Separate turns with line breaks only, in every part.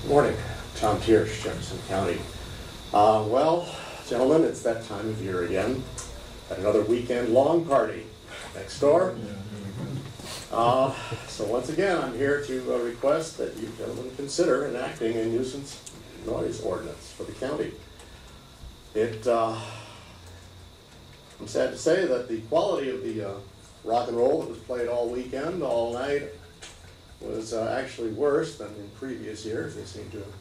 Morning, Tom Thiersch, Jefferson County. Well, gentlemen, it's that time of year again. At another weekend long party next door. So once again, I'm here to request that you gentlemen consider enacting a nuisance noise ordinance for the county. I'm sad to say that the quality of the rock and roll that was played all weekend, all night, was actually worse than in previous years.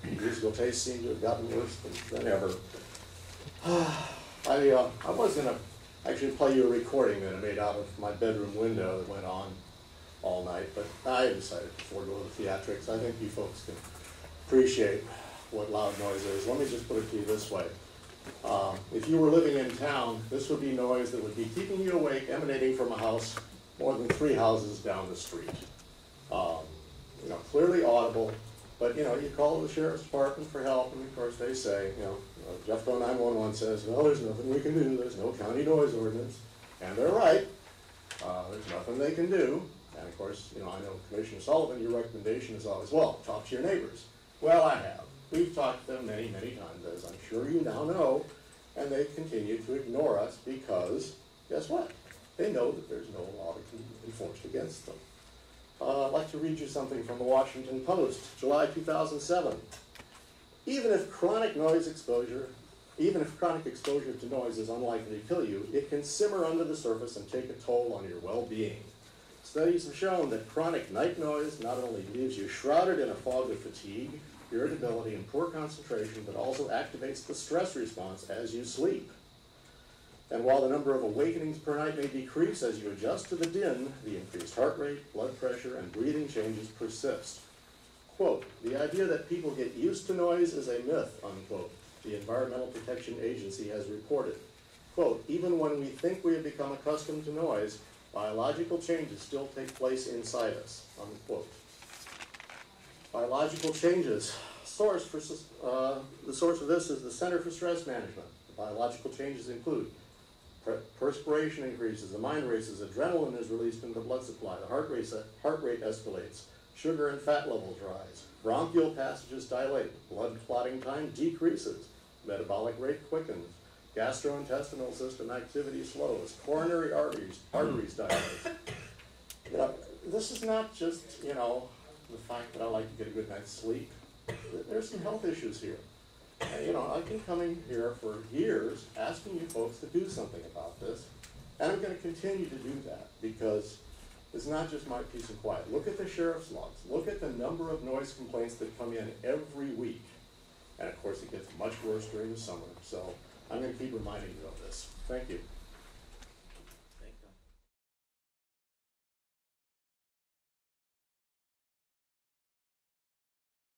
Musical tastes seem to have gotten worse than ever. I was going to actually play you a recording that I made out of my bedroom window that went on all night, but I decided to forego the theatrics. I think you folks can appreciate what loud noise is. Let me just put it to you this way. If you were living in town, this would be noise that would be keeping you awake, emanating from a house more than 3 houses down the street. Clearly audible, but you call the sheriff's department for help, and of course they say, Jeffco 911 says, well, there's nothing we can do, there's no county noise ordinance, and they're right, there's nothing they can do, and of course, I know Commissioner Sullivan, your recommendation is always, well, talk to your neighbors. Well, I have. We've talked to them many, many times, as I'm sure you now know, and they continue to ignore us because, guess what? They know that there's no law that can be enforced against them. I'd like to read you something from the Washington Post, July 2007. Even if chronic exposure to noise is unlikely to kill you, it can simmer under the surface and take a toll on your well-being. Studies have shown that chronic night noise not only leaves you shrouded in a fog of fatigue, irritability, and poor concentration, but also activates the stress response as you sleep. And while the number of awakenings per night may decrease as you adjust to the din, the increased heart rate, blood pressure, and breathing changes persist. Quote, the idea that people get used to noise is a myth, unquote, the Environmental Protection Agency has reported. Quote, even when we think we have become accustomed to noise, biological changes still take place inside us, unquote. Biological changes. The source of this is the Center for Stress Management. The biological changes include perspiration increases, the mind races, adrenaline is released into the blood supply, the heart rate escalates, sugar and fat levels rise, bronchial passages dilate, blood clotting time decreases, metabolic rate quickens, gastrointestinal system activity slows, coronary arteries dilate. This is not just, the fact that I like to get a good night's sleep. There's some health issues here. I've been coming here for years asking you folks to do something about this, and I'm going to continue to do that because it's not just my peace and quiet. Look at the sheriff's logs. Look at the number of noise complaints that come in every week. And of course, it gets much worse during the summer. So I'm going to keep reminding you of this. Thank you.